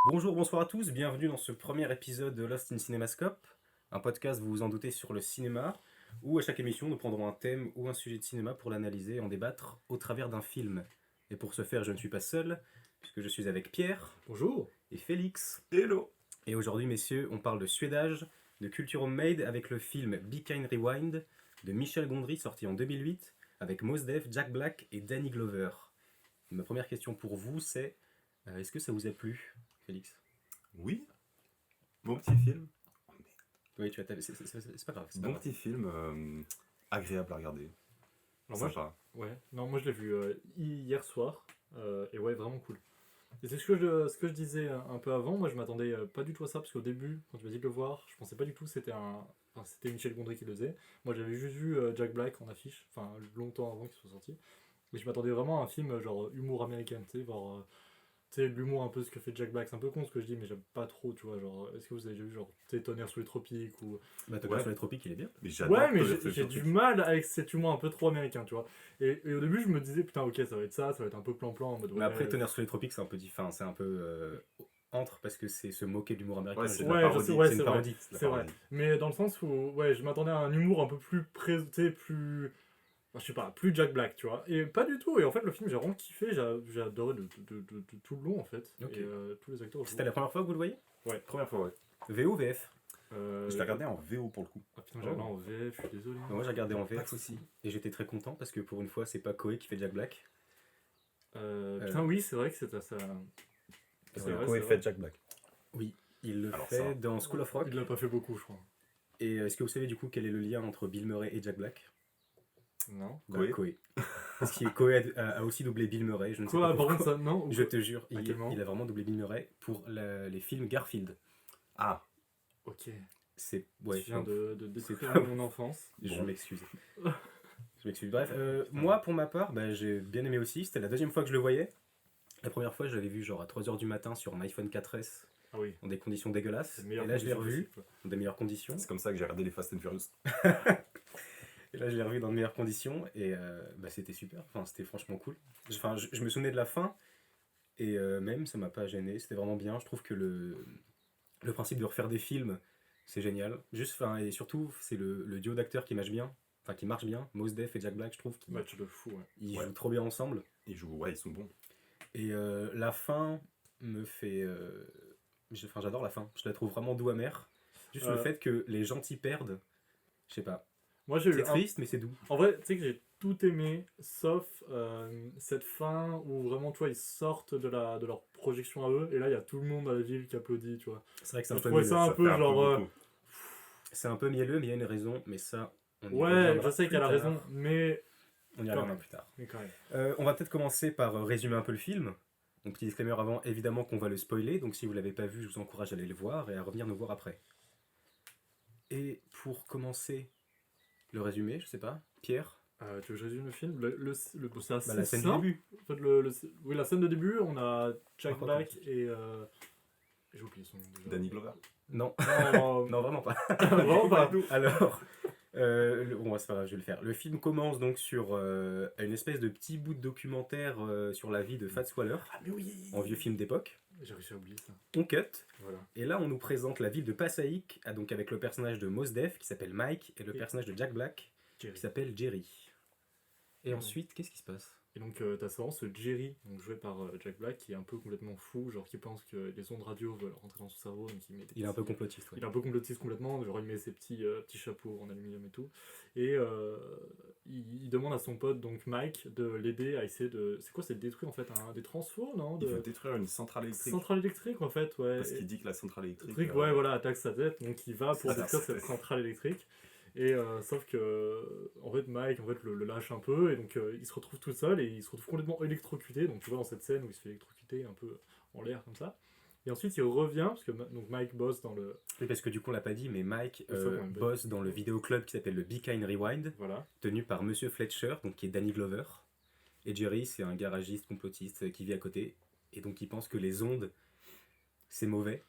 Bonjour, bonsoir à tous, bienvenue dans ce premier épisode de Lost in Cinemascope, un podcast, vous vous en doutez, sur le cinéma, où à chaque émission nous prendrons un thème ou un sujet de cinéma pour l'analyser et en débattre au travers d'un film. Et pour ce faire, je ne suis pas seul, puisque je suis avec Pierre. Bonjour. Et Félix. Hello. Et aujourd'hui, messieurs, on parle de suédage, de culture homemade avec le film Be Kind Rewind de Michel Gondry, sorti en 2008, avec Mos Def, Jack Black et Danny Glover. Ma première question pour vous, c'est est-ce que ça vous a plu, Félix? Oui. Bon petit film. Oui, tu as c'est pas grave. C'est pas Bon grave. petit film, agréable à regarder. Alors moi, Sympa. moi je l'ai vu hier soir et ouais, vraiment cool. Et c'est ce que je disais un peu avant. Moi je m'attendais pas du tout à ça parce qu'au début, quand tu m'as dit de le voir, je pensais pas du tout que c'était Michel Gondry qui le faisait. Moi j'avais juste vu Jack Black en affiche, enfin longtemps avant qu'il soit sorti. Mais je m'attendais vraiment à un film genre humour américain, tu sais, genre tu sais, l'humour un peu ce que fait Jack Black. C'est un peu con ce que je dis, mais j'aime pas trop, tu vois. Genre, est-ce que vous avez déjà vu genre tu sais, Tonnerre sous les tropiques ou Bah, Tonnerre Ouais. sur les tropiques, il est bien. Mais j'adore ouais, mais Tonnerre sur les j'ai du tropiques. mal avec cet humour un peu trop américain, tu vois. Et au début, je me disais, putain, ok, ça va être ça va être un peu plan-plan en mode. Mais après, Tonnerre sur les tropiques, c'est un peu différent. C'est un peu entre parce que c'est se moquer de l'humour américain. Ouais, c'est Ouais, la je sais, parodie. ouais, c'est une c'est vrai. parodie. la C'est vrai. parodie. Mais dans le sens où, ouais, je m'attendais à un humour un peu plus présenté, plus. Enfin, je sais pas, plus Jack Black, tu vois. Et pas du tout. Et en fait, le film, j'ai vraiment kiffé. J'ai adoré de tout le long, en fait. Ok. Et tous les acteurs. C'était la première fois que vous le voyez? Première fois, ouais. VO, VF? Je l'ai regardé en VO pour le coup. Ah putain, j'avais en VF, je suis désolé. Moi, j'ai regardé en VF aussi. Et j'étais très content parce que pour une fois, c'est pas Koé qui fait Jack Black. Putain, oui, c'est vrai que c'est ça. C'est Voilà. vrai, Koé c'est fait vrai. Jack Black. Oui, il le Alors fait ça. dans School of Rock. Il l'a pas fait beaucoup, je crois. Et est-ce que vous savez du coup quel est le lien entre Bill Murray et Jack Black? Non. Bah, Koé. Parce que Koé a aussi doublé Bill Murray. Je ne sais Quoi, pas par pourquoi. contre, ça, non. Je te jure, À quel moment il a vraiment doublé Bill Murray pour les films Garfield. Ah, Ok. C'est ouais. Tu viens de c'est détruire pas- mon enfance. Je Bon. m'excuse. Je m'excuse. Bref, moi pour ma part, bah, j'ai bien aimé aussi. C'était la deuxième fois que je le voyais. La première fois, je l'avais vu genre à 3h du matin sur un iPhone 4S Ah oui. dans des conditions dégueulasses. C'est le Et meilleur là, je l'ai condition revu possible. dans des meilleures conditions. c'est comme ça que j'ai regardé les Fast and Furious. Et là, je l'ai revu dans de meilleures conditions et bah, c'était super. Enfin, c'était franchement cool. Enfin, je me souvenais de la fin et même ça m'a pas gêné. C'était vraiment bien. Je trouve que le principe de refaire des films, c'est génial. Juste, enfin, et surtout, c'est le duo d'acteurs qui marche bien. Enfin, qui marche bien. Mos Def et Jack Black, je trouve qu'ils Match de fou, ouais. ils Ouais. jouent trop bien ensemble. Ils jouent, ouais, ils sont bons. Et la fin me fait. Enfin, j'adore la fin. Je la trouve vraiment doux amère. Juste le fait que les gentils perdent, je sais pas. Moi, j'ai eu C'est triste, mais c'est doux. En vrai, tu sais que j'ai tout aimé, sauf cette fin où vraiment, tu vois, ils sortent de leur projection à eux, et là, il y a tout le monde dans la ville qui applaudit, tu vois. C'est vrai que c'est Je un peu trouvais mielleux. ça un peu fait genre. beaucoup. C'est un peu mielleux, mais il y a une raison. Mais ça, on y Ouais, reviendra je sais qu'elle a plus tard. raison, mais On y Quand reviendra même. plus tard. quand même. On va peut-être commencer par résumer un peu le film. Donc, petit disclaimer avant, évidemment qu'on va le spoiler. Donc, si vous ne l'avez pas vu, je vous encourage à aller le voir et à revenir nous voir après. Et pour commencer le résumé, je sais pas, Pierre, Tu veux que je résume le film c'est assez bah, la scène du simple. début. En fait, oui, la scène de début, on a Jack Enfin, Black et. J'ai oublié son nom déjà. Danny Glover. Non, Non, non, vraiment pas. vraiment pas. Alors, bon, c'est pas grave, je vais le faire. Le film commence donc sur une espèce de petit bout de documentaire sur la vie de Fats Waller, Ah, mais oui. en vieux film d'époque. J'ai réussi à oublier ça. On cut, Voilà. et là on nous présente la ville de Passaic, donc avec le personnage de Mos Def qui s'appelle Mike, et le Et- personnage de Jack Black Jerry. qui s'appelle Jerry. Et Ouais. ensuite, qu'est-ce qui se passe? Et donc t'as souvent ce Jerry, donc joué par Jack Black, qui est un peu complètement fou, genre qui pense que les ondes radio veulent rentrer dans son cerveau, donc il met des Il est un peu petits- complotiste. Ouais. Il est un peu complotiste complètement, genre il met ses petits chapeaux en aluminium et tout. Et il demande à son pote, donc Mike, de l'aider à essayer de... C'est quoi, c'est de détruire en fait des transfos, non? Il De veut détruire une centrale électrique. centrale électrique en fait, ouais. Parce qu'il dit que la centrale électrique. Ouais, voilà, attaque sa tête, donc il va pour C'est ça, détruire c'est- cette centrale électrique. Et sauf que en fait Mike le lâche un peu et donc il se retrouve tout seul et il se retrouve complètement électrocuté, donc tu vois dans cette scène où il se fait électrocuter un peu en l'air comme ça. Et ensuite il revient parce que donc Mike bosse dans le Oui, parce que du coup on l'a pas dit, mais Mike C'est ça, ouais, bosse dans le vidéoclub qui s'appelle le Be Kind Rewind, voilà. tenu par Monsieur Fletcher, donc qui est Danny Glover. Et Jerry, c'est un garagiste complotiste qui vit à côté, et donc il pense que les ondes, c'est mauvais.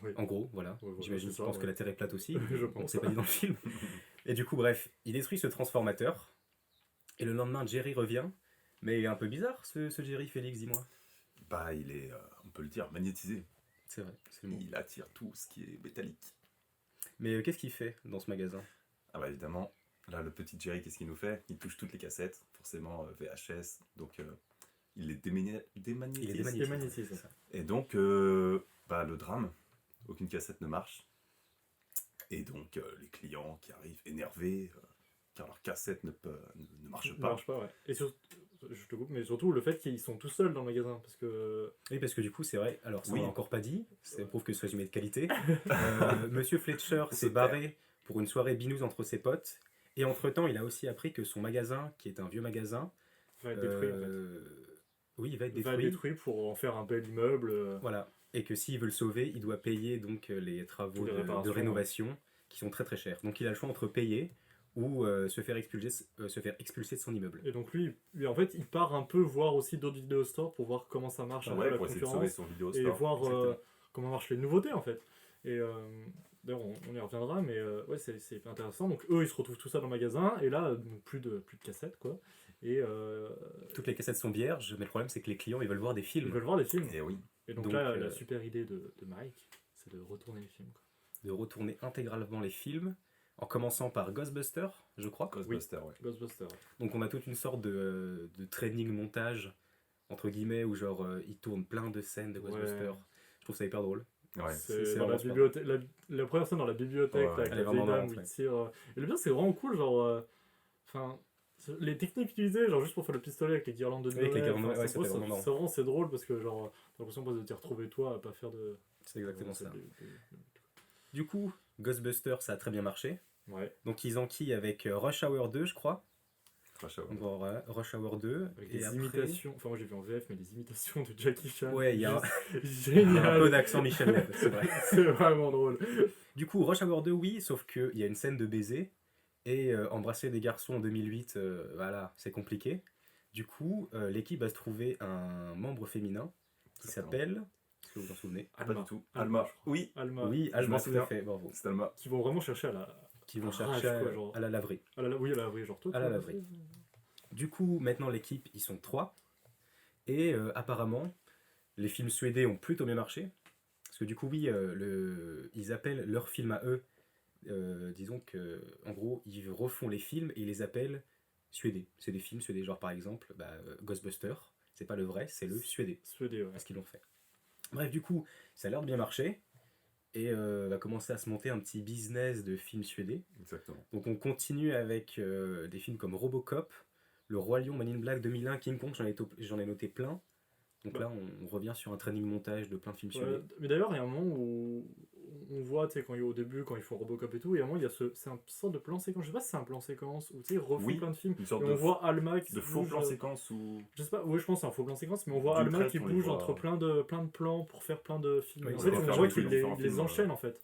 Oui. En gros, voilà. Ouais, voilà, J'imagine c'est qu'il ça, pense ouais. que la Terre est plate aussi. Je Bon, pense. c'est pas dit dans le film. Et du coup, bref, il détruit ce transformateur. Et le lendemain, Jerry revient. Mais il est un peu bizarre, ce Jerry, Félix, dis-moi. Bah, il est, on peut le dire, magnétisé. C'est vrai, c'est le mot. Il attire tout ce qui est métallique. Mais qu'est-ce qu'il fait dans ce magasin? Ah bah évidemment, là le petit Jerry, qu'est-ce qu'il nous fait? Il touche toutes les cassettes, forcément VHS, donc il les démagnétise. Il est C'est démagnétisé. magnétisé. c'est ça. Et donc, bah, le drame, aucune cassette ne marche. Et donc, les clients qui arrivent énervés, car leur cassette ne marche Ça pas. marche pas, ouais. Et surtout, je te coupe, mais surtout le fait qu'ils sont tout seuls dans le magasin, parce que Oui, parce que du coup, c'est vrai, alors ça Oui. on l'a encore pas dit, ça prouve que ce résumé est de qualité. Monsieur Fletcher se s'est barré pour une soirée binouse entre ses potes, et entre-temps, il a aussi appris que son magasin, qui est un vieux magasin, va être détruit, en fait. oui, il va être Va être détruit. détruit pour en faire un bel immeuble. Voilà. Et que s'il veut le sauver, il doit payer donc les travaux Toutes les de réparations, rénovation qui sont très très chers. Donc il a le choix entre payer ou se faire expulser de son immeuble. Et donc lui, en fait, il part un peu voir aussi d'autres vidéo stores pour voir comment ça marche, un peu Ouais, la pour essayer de sauver concurrence, son vidéo et store. voir exactement. comment marchent les nouveautés, en fait. Et d'ailleurs, on y reviendra, mais ouais, c'est hyper intéressant. Donc eux, ils se retrouvent tout ça dans le magasin, et là, donc, plus de cassettes, quoi. Et Toutes les cassettes sont vierges, mais le problème c'est que les clients ils veulent voir des ils films. veulent voir les films. Et oui, Et donc, Donc, là, la super idée de Mike, c'est de retourner les films, quoi. De retourner intégralement les films, en commençant par Ghostbusters, je crois. Ghostbuster, ouais. Ghostbusters. Ouais. Donc on a toute une sorte de training montage, entre guillemets, où genre ils tournent plein de scènes de Ghostbusters. Ouais. Je trouve ça hyper drôle. Ouais. c'est Dans vraiment la super. bibliothèque, la première scène dans la bibliothèque, Ouais, là, avec elle est la vieille vraiment dame marrante, où il ouais. tire. Et le bien, c'est vraiment cool, genre. Enfin, les techniques utilisées, genre juste pour faire le pistolet avec les guirlandes de Avec Noël. les guirlandes de enfin, Noël, ouais, c'est ça beau, fait vraiment marrant. c'est vraiment c'est drôle parce que genre t'as l'impression de t'y retrouver toi à pas faire de. C'est exactement ça. de- Du coup, Ghostbusters ça a très bien marché. Ouais. Donc ils enquillent avec Rush Hour 2, je crois. Trash Hour. Donc voilà, Rush Hour 2. Avec Et des après, imitations. Enfin, moi j'ai vu en VF, mais des imitations de Jackie Chan. Ouais, il y a Juste il y a un génial. peu d'accent Michel Leb, c'est vrai. C'est vraiment drôle. Du coup, Rush Hour 2, oui, sauf qu'il y a une scène de baiser. Et embrasser des garçons en 2008, voilà, c'est compliqué. Du coup, l'équipe va se trouver un membre féminin qui Exactement. s'appelle. Est-ce que vous vous en souvenez? Pas Alma. du tout. Alma, Alma. je crois. Oui, Alma. Oui, je Alma, m'en tout à souviens. fait, bravo. c'est Alma. Qui vont vraiment chercher à la. Qui vont Rage, chercher quoi, genre. à la laverie. Oui, à la vraie, genre toi. À tu la vois, laverie. Du coup, maintenant l'équipe, ils sont 3. Et apparemment, les films suédés ont plutôt bien marché. Parce que du coup, oui, ils appellent leurs films à eux. Disons que, en gros, ils refont les films et ils les appellent suédés. C'est des films suédés, genre par exemple Ghostbusters. C'est pas le vrai, c'est le suédé. Suédé, ouais. Parce qu'ils l'ont fait. Bref, du coup, ça a l'air de bien marcher. Et va commencer à se monter un petit business de films suédés. Exactement. Donc on continue avec des films comme Robocop, Le Roi Lion, Man in Black 2001, King Kong, j'en ai noté plein. Donc là, on revient sur un training montage de plein de films Ouais, suédés. mais d'ailleurs, il y a un moment où on voit, tu sais, au début, quand ils font Robocop et tout, il y a un moment, il y a c'est un sorte de plan séquence. Je sais pas si c'est un plan séquence où tu sais, ils refont Oui, plein de films. Une sorte Et on de, voit Alma qui de se faux bouge, plan séquence où. je sais pas, oui, je pense que c'est un faux plan séquence, mais on voit D'une Alma traite, qui on les bouge voit. entre plein de plans pour faire plein de films. Oui, en ils fait, vont on faire voit des qu'il différents les films, enchaîne en fait.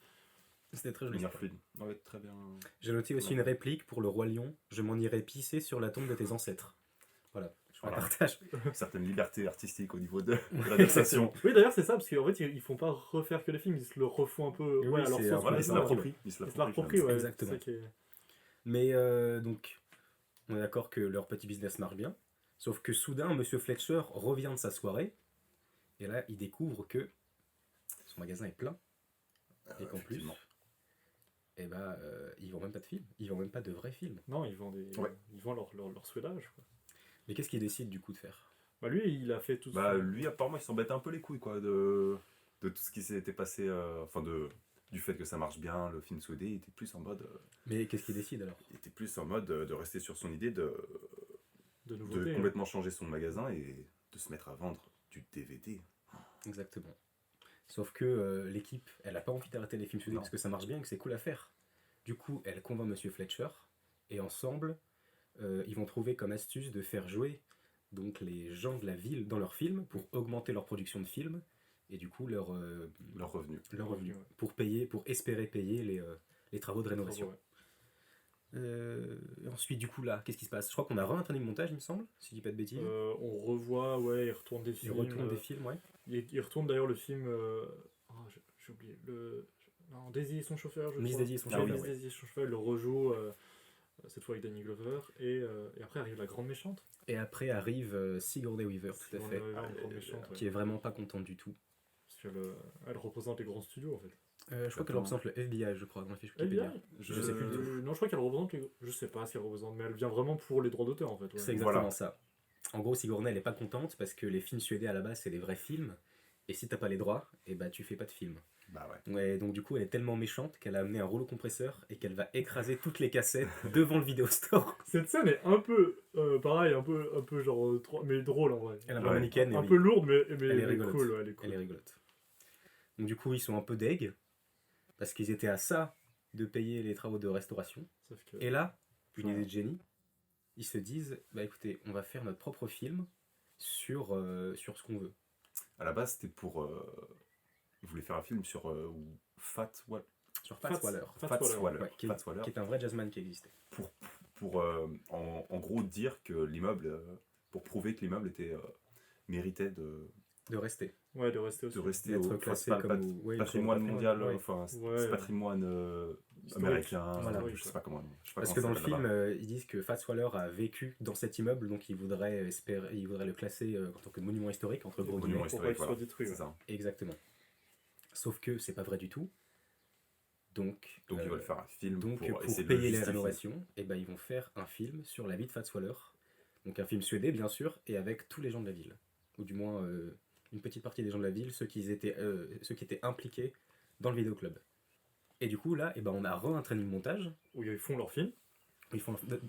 C'était très joli. Manière fluide. Ouais, très bien. J'ai noté aussi une réplique pour Le Roi Lion, je m'en irai pisser sur la tombe de tes ancêtres. Voilà, je la Voilà. partage. Certaines libertés artistiques au niveau de l'adaptation. Oui, d'ailleurs, c'est ça, parce qu'en fait, ils font pas refaire que les films, ils se le refont un peu. Oui, Ouais, alors c'est- sauce, voilà, mais Ils se c'est l'approprient. Ils Ils se l'approprient, finalement. ouais. Exactement. c'est ça qui est- Mais donc, on est d'accord que leur petit business marche bien. Sauf que soudain, Monsieur Fletcher revient de sa soirée. Et là, il découvre que son magasin est plein. Et qu'en plus, Effectivement. ils vendent même pas de films. Ils vendent même pas de vrais films. Non, ils vendent, Ouais. ils vendent leur soudage, quoi. Mais qu'est-ce qu'il décide du coup de faire? Bah, lui, il a fait tout Bah, ça. lui, apparemment, il s'embête un peu les couilles, quoi, de tout ce qui s'était passé. Enfin, du fait que ça marche bien, le film soudé, il était plus en mode. Mais qu'est-ce qu'il décide alors? Il était plus en mode de rester sur son idée De de nouveautés. complètement changer son magasin et de se mettre à vendre du DVD. Exactement. Sauf que l'équipe, elle a pas envie d'arrêter les films suédés Non. parce que ça marche bien et que c'est cool à faire. Du coup, elle convainc Monsieur Fletcher et ensemble, ils vont trouver comme astuce de faire jouer donc les gens de la ville dans leurs films pour augmenter leur production de films et du coup leur Leur revenu. revenu Ouais. pour espérer payer les travaux de rénovation. Ouais. Ensuite, du coup là, qu'est-ce qui se passe? Je crois qu'on a un training montage, il me semble, si je dis pas de bêtises. On revoit, ouais, il retourne des Ils films. retournent des films, ouais. Il retourne d'ailleurs le film. Oh, j'ai oublié. Non, Daisy et son chauffeur, je Miss crois. Daisy et son Ouais, chauffeur, Miss ouais. Daisy et son chauffeur, il le rejoue cette fois avec Danny Glover, et après arrive la grande méchante. Et après arrive Sigourney Weaver, tout à Sigourney fait, Weaver, la grande méchante, ouais. qui est vraiment pas contente du tout. Parce qu'elle elle représente les grands studios en fait. Je crois qu'elle représente le FBI, je crois, dans la fiche Wikipédia. Je sais plus du tout. Non, je crois qu'elle représente je sais pas ce qu'elle représente, mais elle vient vraiment pour les droits d'auteur en fait. Ouais. C'est exactement ça. En gros, Sigourney, elle est pas contente parce que les films suédois à la base, c'est des vrais films. Et si t'as pas les droits, et bah tu fais pas de film. Bah ouais. Ouais, donc du coup, elle est tellement méchante qu'elle a amené un rouleau compresseur et qu'elle va écraser toutes les cassettes devant le vidéo store. Cette scène est un peu pareil, un peu genre mais drôle en vrai. Elle est un Ouais. peu américaine, Un mais peu oui, lourde, mais elle est rigolote. cool, ouais, elle est cool. Elle est rigolote. Donc du coup, ils sont un peu deg parce qu'ils étaient à ça de payer les travaux de restauration. Sauf que... Et là, une idée de génie, ils se disent, bah écoutez, on va faire notre propre film sur ce qu'on veut. À la base, c'était pour. Ils voulaient faire un film sur Fats Waller. Sur Fats Waller. Fats Waller. Ouais, qui Fats Waller. est un vrai jazzman qui existait. Pour en gros dire que l'immeuble. Pour prouver que l'immeuble méritait De rester. Ouais, de rester aussi. de rester D'être au classé principal comme ouais, patrimoine comme mondial, ouais. enfin Ouais. c'est patrimoine Historique. américain, Voilà. je sais pas comment. Je sais pas Parce comment que dans le ça s'appelle film, là-bas. ils disent que Fats Waller a vécu dans cet immeuble, donc ils voudraient le classer en tant que monument historique, entre gros Monument guillemets. Pour pas historique, qu'il soit voilà. détruit. C'est Ouais. ça. Exactement. Sauf que c'est pas vrai du tout. Donc Donc ils veulent faire un film donc pour pour essayer de payer le les justifier. rénovations, et ben ils vont faire un film sur la vie de Fats Waller. Donc un film suédois bien sûr, et avec tous les gens de la ville. Ou du moins une petite partie des gens de la ville, ceux qui étaient impliqués dans le vidéoclub. Et du coup là, et ben on a un training montage. Où ils font leur film.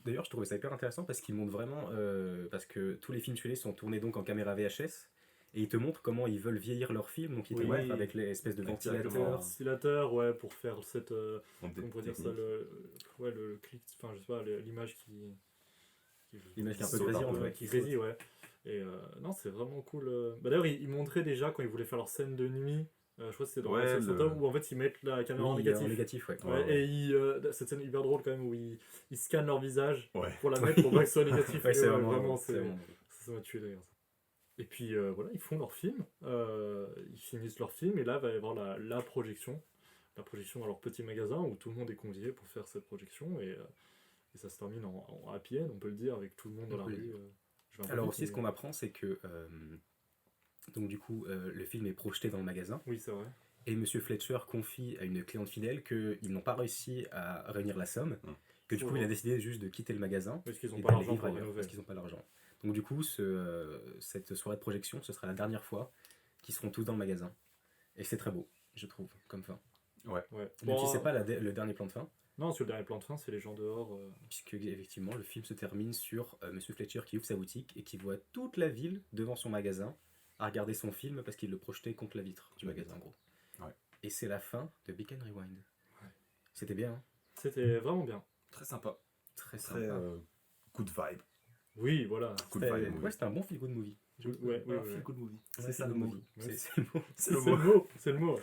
D'ailleurs, je trouvais ça hyper intéressant parce qu'ils montrent vraiment, parce que tous les films suédois sont tournés donc en caméra VHS, et ils te montrent comment ils veulent vieillir leurs films, donc ils te Oui. montrent avec les espèces de Exactement. ventilateurs. Ventilateur, ouais, pour faire cette. Donc, Comment on pourrait dire ça, le clic, enfin je sais pas, l'image qui. L'image qui est un peu saute un grésillante, peu, ouais, Qui grésille, ouais. Et non, c'est vraiment cool. Bah, d'ailleurs, ils montraient déjà quand ils voulaient faire leur scène de nuit. Je crois que c'était dans Ouais, Sex and Town, où en fait ils mettent la caméra en Oui, négatif. en négatif, ouais. Ouais, Ouais. Et cette scène hyper drôle quand même où ils scannent leur visage Ouais. pour la mettre pour pas que ce soit négatif. Ouais, Et c'est vraiment, c'est c'est vraiment- ça m'a tué d'ailleurs. Et puis voilà, ils font leur film, ils finissent leur film et là va y avoir la projection dans leur petit magasin où tout le monde est convié pour faire cette projection et ça se termine en happy end, on peut le dire, avec tout le monde dans la On peut le rue. dire. Je vais un peu Alors vite, aussi, mais- ce qu'on apprend, c'est que donc du coup, le film est projeté dans le magasin, Oui, c'est vrai. et Monsieur Fletcher confie à une cliente fidèle qu'ils n'ont pas réussi à réunir la somme, que du coup, il a décidé juste de quitter le magasin Parce qu'ils et n'ont pas d'aller l'argent vivre pour ailleurs, rénover. parce qu'ils n'ont pas l'argent. Donc du coup, cette soirée de projection, ce sera la dernière fois qu'ils seront tous dans le magasin. Et c'est très beau, je trouve, comme fin. Ouais. Même Bon, si c'est pas le dernier plan de fin, Non, parce que le dernier plan de fin, c'est les gens dehors. puisque effectivement le film se termine sur Monsieur Fletcher qui ouvre sa boutique et qui voit toute la ville devant son magasin à regarder son film parce qu'il le projetait contre la vitre du magasin en gros. Ouais. Et c'est la fin de Beacon Rewind. Ouais. C'était bien, hein. C'était vraiment bien. Très sympa. Très Très sympa. good vibe. Oui, voilà. Good C'était vibe. ouais, c'était un bon feel good movie. Ouais, Un ouais. feel good movie. Ouais, C'est ça feel le good mot. movie. Ouais. C'est le mot. C'est le C'est mot. le mot. C'est le mot.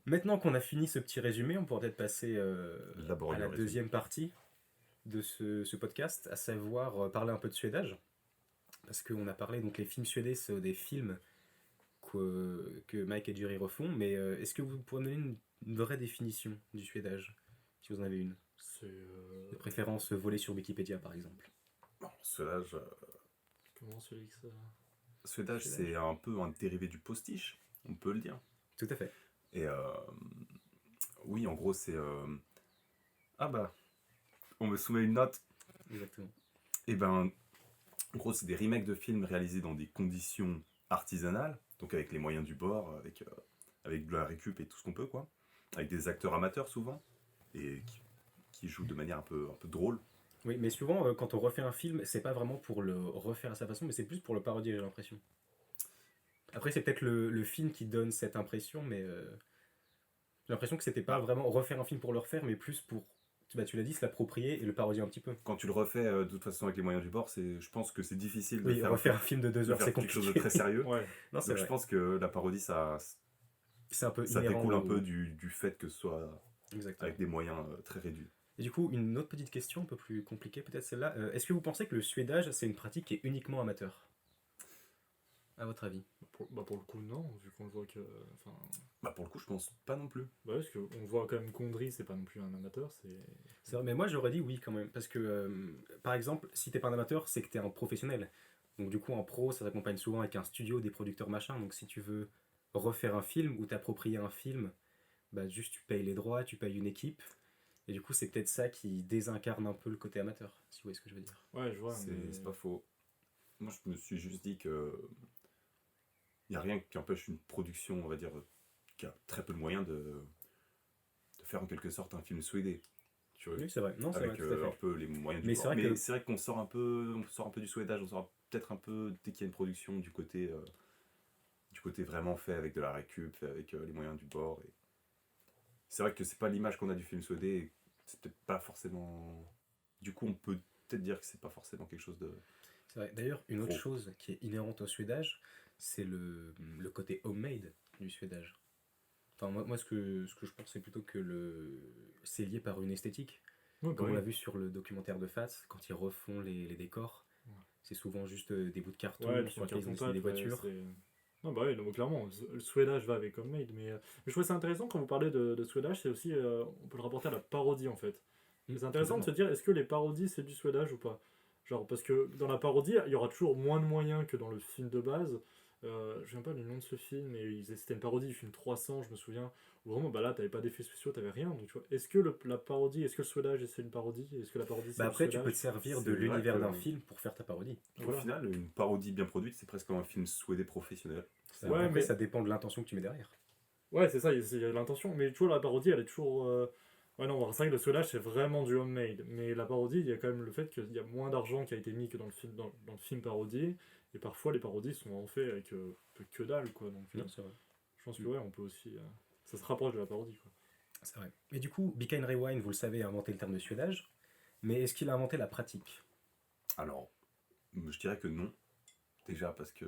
Maintenant qu'on a fini ce petit résumé, on pourrait peut-être passer Laborieux à la résumé. deuxième partie de ce podcast, à savoir parler un peu de suédage. Parce qu'on a parlé, donc les films suédés, c'est des films que Mike et Jerry refont, mais est-ce que vous pourriez donner une vraie définition du suédage, si vous en avez une? C'est. De préférence volée sur Wikipédia, par exemple. Bon, Suédage, Comment celui que ça. Suédage, c'est un peu un dérivé du postiche, on peut le dire. Tout à fait. Et oui, en gros, c'est. Ah bah, on me soumet une note. Exactement. Et ben, en gros, c'est des remakes de films réalisés dans des conditions artisanales, donc avec les moyens du bord, avec de la récup et tout ce qu'on peut, quoi. Avec des acteurs amateurs souvent, et qui jouent de manière un peu drôle. Oui, mais souvent, quand on refait un film, c'est pas vraiment pour le refaire à sa façon, mais c'est plus pour le parodier, j'ai l'impression. Après, c'est peut-être le film qui donne cette impression, mais j'ai l'impression que c'était pas vraiment refaire un film pour le refaire, mais plus pour, tu l'as dit, se l'approprier et le parodier un petit peu. Quand tu le refais de toute façon avec les moyens du bord, je pense que c'est difficile de Oui, refaire un film de 2 de heures, faire c'est quelque chose compliqué. de très sérieux. Ouais. Non, c'est Donc je vrai. pense que la parodie, ça C'est un peu inhérent découle un au- peu du fait que ce soit Exactement. avec des moyens très réduits. Et du coup, une autre petite question, un peu plus compliquée, peut-être celle-là. Est-ce que vous pensez que le suédage, c'est une pratique qui est uniquement amateur? à votre avis? Pour le coup, non, vu qu'on le voit que. Enfin, Bah pour le coup, je pense pas non plus. bah, parce qu'on voit quand même Condry, c'est pas non plus un amateur, c'est. C'est vrai, mais moi j'aurais dit oui quand même, parce que par exemple, si t'es pas un amateur, c'est que t'es un professionnel. Donc du coup, en pro, ça s'accompagne souvent avec un studio, des producteurs machin. Donc si tu veux refaire un film ou t'approprier un film, bah juste tu payes les droits, tu payes une équipe. Et du coup, c'est peut-être ça qui désincarne un peu le côté amateur, si vous voyez ce que je veux dire. Ouais, je vois. C'est pas faux. Moi, je me suis juste dit que il y a rien qui empêche une production, on va dire, qui a très peu de moyens de faire en quelque sorte un film suédé. Tu vois, Oui, c'est vrai. Non, c'est vrai, avec tout à un fait. peu les moyens Mais du c'est bord. vrai Mais que- c'est vrai qu'on sort un peu du suédage, on sort peut-être un peu dès qu'il y a une production du côté vraiment fait avec de la récup, fait avec les moyens du bord. Et c'est vrai que c'est pas l'image qu'on a du film suédé, et c'est peut-être pas forcément. Du coup, on peut peut-être dire que c'est pas forcément quelque chose de. C'est vrai. D'ailleurs, une autre Pro. chose qui est inhérente au suédage, c'est le côté homemade du suédage. Enfin, moi ce que je pense, c'est plutôt que c'est lié par une esthétique. Ouais, bah Comme on oui. l'a vu sur le documentaire de Fats, quand ils refont les décors, Ouais. c'est souvent juste des bouts de carton Ouais, sur du lesquels ils ont dessiné carton-pâte, des ouais, voitures. non, bah oui, donc, clairement, le Swedish va avec Homemade, mais je trouvais ça intéressant quand vous parlez de Swedish, c'est aussi, on peut le rapporter à la parodie en fait. C'est intéressant de se dire, est-ce que les parodies c'est du Swedish ou pas? Genre, parce que dans la parodie, il y aura toujours moins de moyens que dans le film de base. Je ne sais pas du nom de ce film, mais c'était une parodie du film 300, je me souviens, où vraiment, bah là, t'avais pas d'effets spéciaux, t'avais rien. Donc, tu vois, est-ce que la parodie, est-ce que le Swedish c'est une parodie? Est-ce que la parodie c'est Bah du après, tu peux te Swedish? servir de C'est vrai l'univers que- d'un film pour faire ta parodie. Au Voilà. final, une parodie bien produite, c'est presque comme un film suédé professionnel. Ouais, Après, mais- ça dépend de l'intention que tu mets derrière. Ouais, c'est ça, il y a l'intention. Mais tu vois, la parodie, elle est toujours. Ouais, non, c'est vrai que le Swedish, c'est vraiment du homemade. Mais la parodie, il y a quand même le fait qu'il y a moins d'argent qui a été mis que dans le film parodie. Et parfois, les parodies sont en fait avec que dalle, quoi. Donc, Non, c'est vrai. je pense que, ouais, on peut aussi. Ça se rapproche de la parodie, quoi. C'est vrai. Et du coup, Be Kind Rewind, vous le savez, a inventé le terme de suédage. Mais est-ce qu'il a inventé la pratique? Alors, je dirais que non. Déjà parce que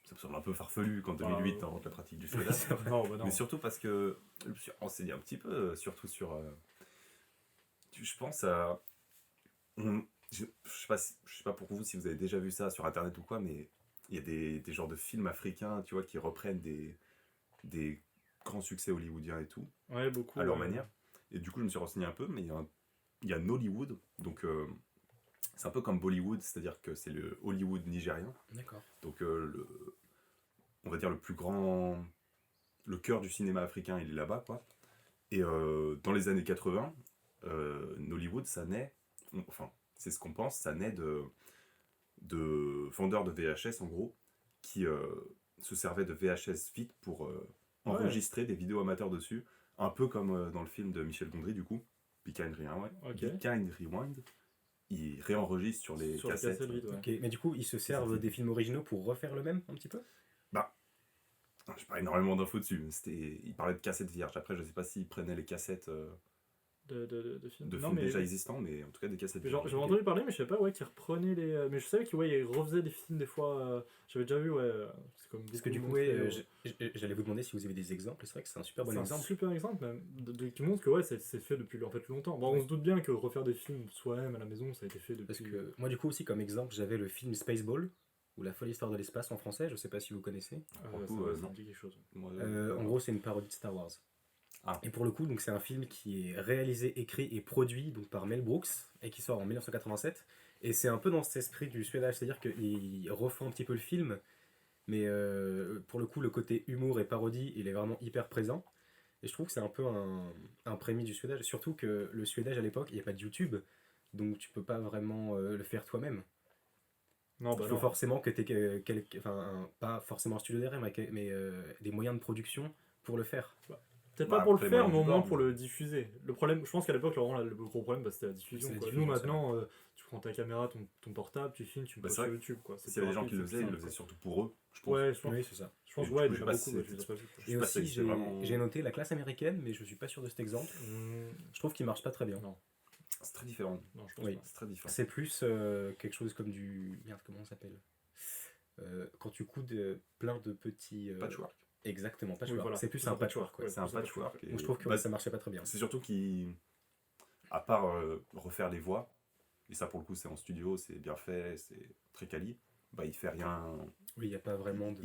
ça me semble un peu farfelu qu'en 2008 on invente la pratique du suédage. C'est vrai. Non, bah non. Mais surtout parce que je me suis renseigné un petit peu, surtout sur. Je pense à. Je sais pas pour vous si vous avez déjà vu ça sur internet ou quoi, mais il y a des genres de films africains, tu vois, qui reprennent des grands succès hollywoodiens et tout, Ouais, beaucoup. à leur manière. Et du coup, je me suis renseigné un peu, mais il y a Nollywood, donc c'est un peu comme Bollywood, c'est-à-dire que c'est le Hollywood nigérien. D'accord. Donc, on va dire le cœur du cinéma africain, il est là-bas, quoi. Et dans les années 80, Nollywood, ça naît, enfin, c'est ce qu'on pense, ça naît de vendeurs de VHS, en gros, qui se servaient de VHS vite pour enregistrer des vidéos amateurs dessus, un peu comme dans le film de Michel Gondry, du coup, Be Kind Rewind. Ok. Be Kind Rewind. Ils réenregistrent sur les Sur les cassettes. cassettes vides, ouais. Ok, mais du coup, ils se servent des films originaux pour refaire le même un petit peu? Bah, j'ai pas énormément d'infos dessus. Ils parlaient de cassettes vierges. Après, je sais pas s'ils prenaient les cassettes De films. de Non, films mais- déjà existants, mais en tout cas des cassettes Mais genre, vierges. j'avais Ok. entendu parler, mais je savais pas, ouais, qu'ils reprenaient les. Mais je savais qu'ils ouais, ils refaisaient des films des fois. J'avais déjà vu, ouais. C'est comme Parce que du beaucoup coup, montré, j'allais vous demander si vous avez des exemples. C'est vrai que c'est un super bon c'est un exemple. super exemple, même, qui montre que ouais, c'est fait depuis en fait longtemps. Bon, on se doute bien que refaire des films soi-même à la maison, ça a été fait depuis. Parce que moi, du coup, aussi, comme exemple, j'avais le film Spaceball, ou La folle histoire de l'espace en français. Je sais pas si vous connaissez. Pour le ça, coup, ça non. me dit quelque chose. Moi, En gros, c'est une parodie de Star Wars. Ah. Et pour le coup, donc c'est un film qui est réalisé, écrit et produit donc par Mel Brooks et qui sort en 1987. Et c'est un peu dans cet esprit du suédage, c'est-à-dire qu'il refont un petit peu le film, mais pour le coup, le côté humour et parodie, il est vraiment hyper présent. Et je trouve que c'est un peu un prémisse du suédage. Surtout que le suédage à l'époque, il n'y a pas de YouTube, donc tu peux pas vraiment le faire toi-même. Non, bah Il faut non. forcément que tu aies pas forcément un studio derrière, mais des moyens de production pour le faire. Peut-être Bah, pas pour le après, faire, moyen mais au du moins bord, pour mais- le diffuser. Le problème, je pense qu'à l'époque, Laurent, le gros problème, bah, c'était la diffusion. C'est la Quoi. diffusion, Nous, c'est maintenant, tu prends ta caméra, ton portable, tu filmes, tu me Bah, postes c'est sur vrai YouTube. Quoi. s'il y avait des gens qui le faisaient, ils le faisaient surtout pour eux, je pense. Ouais, je pense, Oui, c'est ça. je pense Et que ouais, du coup, il y en je a sais beaucoup, pas mais si je les ai pas vus. Quoi. Je sais Et pas si aussi, c'est j'ai vraiment- j'ai noté la classe américaine, mais je suis pas sûr de cet exemple. Je trouve qu'il marche pas très bien. Non, C'est très différent. non, je pense Oui. pas. C'est très différent. C'est plus quelque chose comme du. Merde, comment ça s'appelle quand tu coudes plein de petits. Patchwork. Exactement, Oui, patchwork. voilà. C'est plus un patchwork. Ouais. C'est un patchwork. Donc je trouve que bah, ça marchait pas très bien. c'est surtout à part refaire les voix, et ça pour le coup c'est en studio, c'est bien fait, c'est très quali, bah il fait rien. Oui, il n'y a pas vraiment de.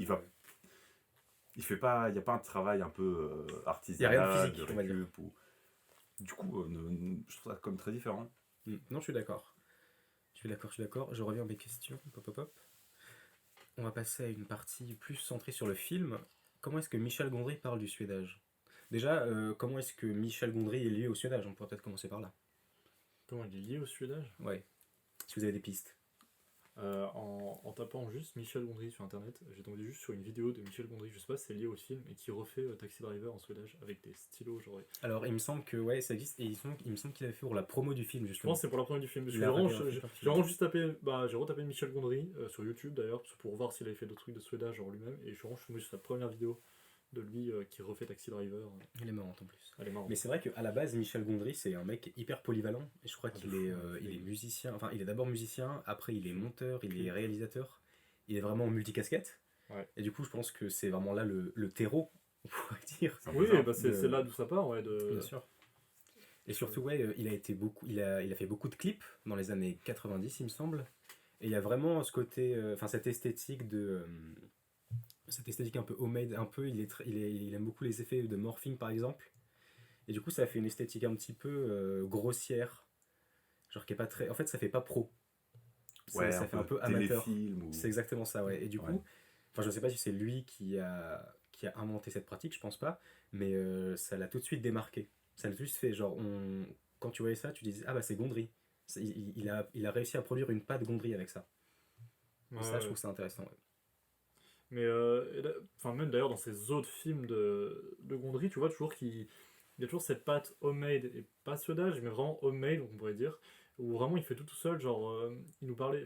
Il fait pas, il y a pas un travail un peu Il n'y a artisanal, rien de physique, de on va dire. récup, du coup, je trouve ça comme très différent. Non, je suis d'accord. Je suis d'accord. Je reviens à mes questions. Hop, hop, hop. On va passer à une partie plus centrée sur le film. Comment est-ce que Michel Gondry parle du suédage? Déjà, comment est-ce que Michel Gondry est lié au suédage? On pourrait peut-être commencer par là. Comment il est lié au suédage? Ouais. Si vous avez des pistes. En tapant juste Michel Gondry sur internet, j'ai tombé juste sur une vidéo de Michel Gondry, je sais pas si c'est lié au film, et qui refait Taxi Driver en suédage avec des stylos, genre. Alors, il me semble que ouais, ça existe, et il me semble qu'il avait fait pour la promo du film, Je justement. pense que c'est pour la première du film. Parce que Il a vraiment, rappelé un j'ai film. vraiment juste tapé, j'ai retapé Michel Gondry sur YouTube d'ailleurs, pour voir s'il avait fait d'autres trucs de suédage genre lui-même, et je suis tombé sur sa première vidéo de lui qui refait Taxi Driver. Elle est marrante en plus. Elle est marrante. Mais c'est vrai qu'à la base, Michel Gondry, c'est un mec hyper polyvalent. Et je crois qu'il est, il est musicien. Enfin, il est d'abord musicien, après il est monteur, il est réalisateur. Il est vraiment multicasquette. Ouais. Et du coup, je pense que c'est vraiment là le terreau, on pourrait dire. C'est un peu Oui, ça. bah c'est là d'où ça part, ouais. Bien sûr. Et surtout, ouais, il a fait beaucoup de clips dans les années 90, il me semble. Et il y a vraiment ce côté, cette esthétique de. Cette esthétique un peu homemade, un peu, il aime beaucoup les effets de morphing par exemple. Et du coup, ça fait une esthétique un petit peu grossière. Genre qui est pas très. En fait, ça fait pas pro. Ouais, Ça fait un peu amateur. téléfilm ou... C'est exactement ça, ouais. Et du coup, Ouais. enfin, je sais pas si c'est lui qui a inventé cette pratique, je pense pas, mais ça l'a tout de suite démarqué. Ça l'a tout de suite fait, genre, quand tu voyais ça, tu disais, ah bah c'est Gondry. Il a réussi à produire une pâte Gondry avec ça. Et ça, je trouve ça intéressant, ouais. Mais même d'ailleurs dans ces autres films de Gondry, tu vois toujours qu'il y a toujours cette patte homemade, et pas suédage, mais vraiment homemade, on pourrait dire, où vraiment il fait tout seul, genre il nous parlait,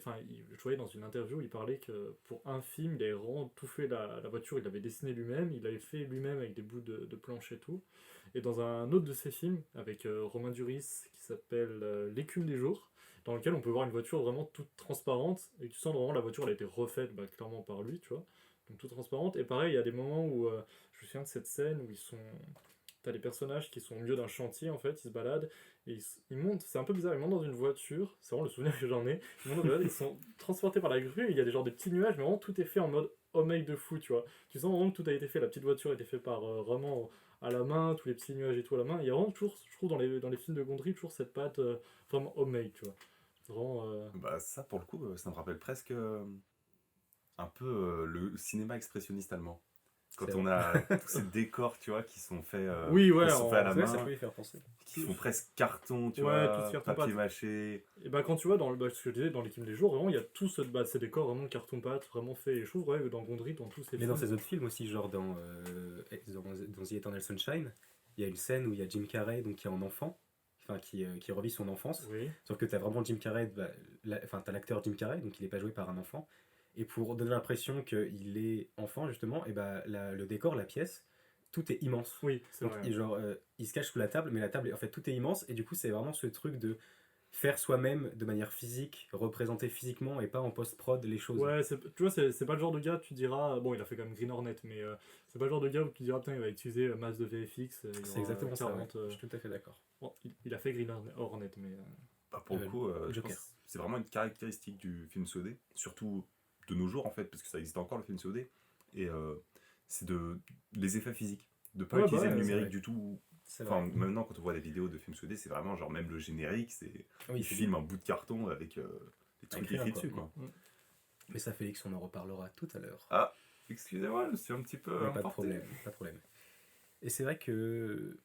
je voyais dans une interview, il parlait que pour un film, il avait vraiment tout fait, la voiture, il l'avait dessinée lui-même, il l'avait fait lui-même avec des bouts de planche et tout. Et dans un autre de ses films, avec Romain Duris, qui s'appelle L'écume des jours, dans lequel on peut voir une voiture vraiment toute transparente, et tu sens vraiment la voiture, elle a été refaite clairement par lui, tu vois. Donc toute transparente. Et pareil, il y a des moments où je me souviens de cette scène où t'as des personnages qui sont au milieu d'un chantier en fait, ils se baladent et ils montent, c'est un peu bizarre, ils montent dans une voiture, c'est vraiment le souvenir que j'en ai, ils montent dans une voiture, ils sont transportés par la grue, et il y a des petits nuages, mais vraiment tout est fait en mode homemade de fou, tu vois. Tu sens vraiment que tout a été fait, la petite voiture a été faite par vraiment à la main, tous les petits nuages et tout à la main. Il y a vraiment toujours, je trouve, dans les films de Gondry, toujours cette patte vraiment homemade, tu vois. Vraiment. Bah, ça, pour le coup, ça me rappelle presque un peu le cinéma expressionniste allemand. Quand C'est on vrai. a tous ces décors, tu vois, qui sont faits, Oui, ouais, qui sont faits à la C'est vrai que ça main, peut y faire penser. qui sont presque carton, tu Ouais, vois, tous carton papier pâte. mâché. Et bah quand tu vois ce que je disais dans l'équipe des jours, vraiment il y a tout ces décors vraiment de carton pâte, vraiment fait. Et je trouve ouais, dans Gondry, dans tous ces Mais dans films. ces autres films aussi, genre dans The Eternal Sunshine, il y a une scène où il y a Jim Carrey donc, qui est en enfant, qui revit son enfance. Oui. Sauf que t'as vraiment Jim Carrey, t'as l'acteur Jim Carrey, donc il est pas joué par un enfant. Et pour donner l'impression qu'il est enfant, justement, et le décor, la pièce, tout est immense. Oui, c'est Donc, vrai. il se cache sous la table, mais la table, en fait, tout est immense. Et du coup, c'est vraiment ce truc de faire soi-même de manière physique, représenter physiquement et pas en post-prod les choses. Ouais, tu vois, c'est pas le genre de gars, tu diras, bon, il a fait quand même Green Hornet, mais c'est pas le genre de gars où tu diras, putain, il va utiliser masse de VFX. C'est exactement ça, ouais. Je suis tout à fait d'accord. Bon, il a fait Green Hornet, mais. Bah, pour le coup, je Joker. pense que c'est vraiment une caractéristique du film COD, surtout de nos jours en fait, parce que ça existe encore le film COD, et c'est les effets physiques, de pas Ouais, utiliser bah le ouais, numérique c'est du tout. C'est Enfin, vrai. maintenant quand on voit des vidéos de films COD, c'est vraiment genre même le générique, c'est Oui, ils c'est filment un bout de carton avec des trucs Écrit, écrits quoi. dessus quoi. Mais ça, Félix, on en reparlera tout à l'heure. Ah, excusez-moi, je suis un petit peu Mais pas de emporté. problème, pas de problème. Et c'est vrai que...